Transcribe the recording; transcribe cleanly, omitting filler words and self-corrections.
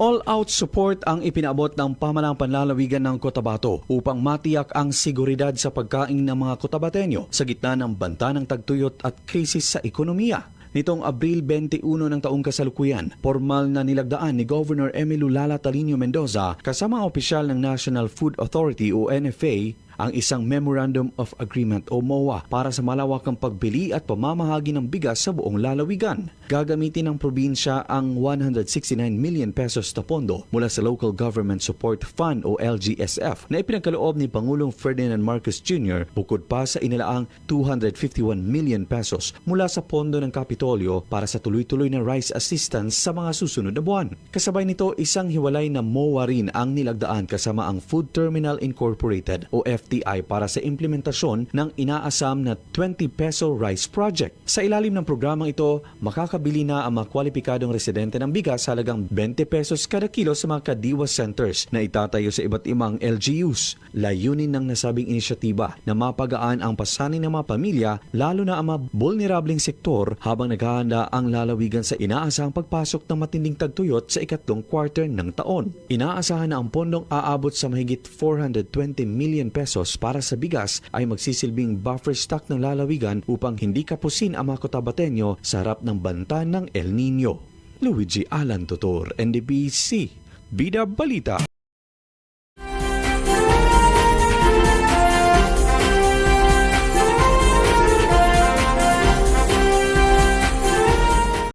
All-out support ang ipinabot ng pamahalang panlalawigan ng Cotabato upang matiyak ang seguridad sa pagkain ng mga Cotabateño sa gitna ng banta ng tagtuyot at krisis sa ekonomiya. Nitong Abril 21 ng taong kasalukuyan, formal na nilagdaan ni Governor Emilio Lala Talinio Mendoza kasama ang opisyal ng National Food Authority o NFA ang isang Memorandum of Agreement o MOA para sa malawakang pagbili at pamamahagi ng bigas sa buong lalawigan. Gagamitin ng probinsya ang 169 million pesos na pondo mula sa Local Government Support Fund o LGSF na ipinagkaloob ni Pangulong Ferdinand Marcos Jr. bukod pa sa inilaang 251 million pesos mula sa pondo ng Kapitolyo para sa tuloy-tuloy na rice assistance sa mga susunod na buwan. Kasabay nito, isang hiwalay na MOA rin ang nilagdaan kasama ang Food Terminal Incorporated o FTI para sa implementasyon ng inaasam na 20 peso rice project. Sa ilalim ng programang ito, makakabili na ang mga kwalipikadong residente ng bigas sa halagang 20 pesos kada kilo sa mga Kadiwa centers na itatayo sa iba't ibang LGUs. Layunin ng nasabing inisyatiba na mapagaan ang pasanin ng mga pamilya lalo na ang mga vulnerableng sektor habang naghahanda ang lalawigan sa inaasahang pagpasok ng matinding tagtuyot sa ikatlong quarter ng taon. Inaasahan na ang pondong aabot sa mahigit 420 million pesos para sa bigas ay magsisilbing buffer stock ng lalawigan upang hindi kapusin ang mga Cotabateño sa harap ng banta ng El Nino. Luigi Alan Tutor, NDBC, Bida Balita.